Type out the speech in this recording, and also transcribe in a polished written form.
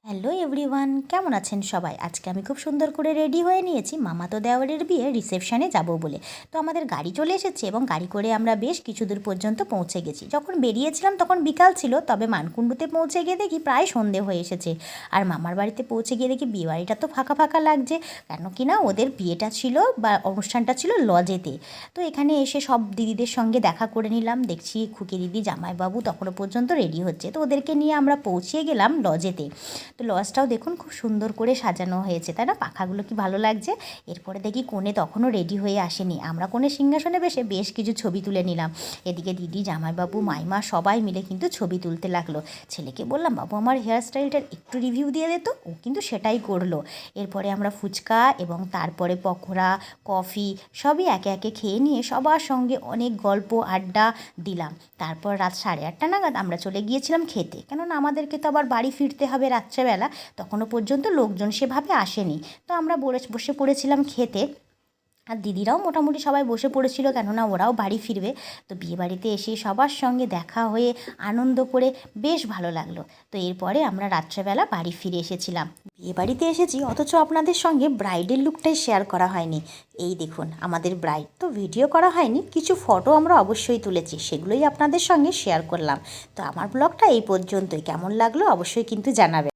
Hello everyone, কেমন আছেন সবাই? আজকে আমি খুব সুন্দর করে রেডি হয়ে নিয়েছি মামাতো দেওরের বিয়ে রিসেপশানে যাব বলে। তো আমাদের গাড়ি চলে এসেছে এবং গাড়ি করে আমরা বেশ কিছু দূর পর্যন্ত পৌঁছে গেছি। যখন বেরিয়েছিলাম তখন বিকাল ছিল, তবে মানকুণ্ডুতে পৌঁছে গিয়ে দেখি প্রায় সন্ধে হয়ে এসেছে। আর মামার বাড়িতে পৌঁছে গিয়ে দেখি বিয়ে বাড়িটা তো ফাঁকা ফাঁকা লাগছে, কেন কি না ওদের বিয়েটা ছিল বা অনুষ্ঠানটা ছিল লজেতে। তো এখানে এসে সব দিদিদের সঙ্গে দেখা করে নিলাম। দেখছি খুকি দিদি জামাইবাবু তখনও পর্যন্ত রেডি হচ্ছে, তো ওদেরকে নিয়ে আমরা পৌঁছিয়ে গেলাম লজেতে। তো লজটাও দেখুন খুব সুন্দর করে সাজানো হয়েছে, তাই না? পাখাগুলো কি ভালো লাগছে। এরপরে দেখি কনে তখনও রেডি হয়ে আসেনি, আমরা কনে সিংহাসনে বসে বেশ কিছু ছবি তুলে নিলাম। এদিকে দিদি, জামাইবাবু, মাইমা সবাই মিলে কিন্তু ছবি তুলতে লাগলো। ছেলেকে বললাম, বাবু আমার হেয়ার স্টাইলটার একটু রিভিউ দিয়ে দে তো। ও কিন্তু সেটাই করলো। এরপরে আমরা ফুচকা এবং তারপরে পকোড়া, কফি সবই একে একে খেয়ে নিয়ে সবার সঙ্গে অনেক গল্প আড্ডা দিলাম। তারপর রাত 8:30 নাগাদ আমরা চলে গিয়েছিলাম খেতে, কেননা আমাদেরকে তো আবার বাড়ি ফিরতে হবে রাত্রেবেলা। তখনও পর্যন্ত লোকজন সেভাবে আসেনি। তো আমরা বসে পড়েছিলাম খেতে। আর দিদিরাও মোটামুটি সবাই বসে পড়েছিল, কেননা ওরাও বাড়ি ফিরবে। তো বিয়েবাড়িতে এসে সবার সঙ্গে দেখা হয়ে আনন্দ করে বেশ ভালো লাগলো। তো এরপরে আমরা রাত্রেবেলা বাড়ি ফিরে এসেছিলাম। বিয়েবাড়িতে এসেছি অথচ আপনাদের সঙ্গে ব্রাইডের লুকটাই শেয়ার করা হয়নি। এই দেখুন আমাদের ব্রাইড, তো ভিডিও করা হয়নি, কিছু ফটো আমরা অবশ্যই তুলেছি, সেগুলোই আপনাদের সঙ্গে শেয়ার করলাম। তো আমার ব্লগটা এই পর্যন্তই। কেমন লাগলো অবশ্যই কিন্তু জানাবেন।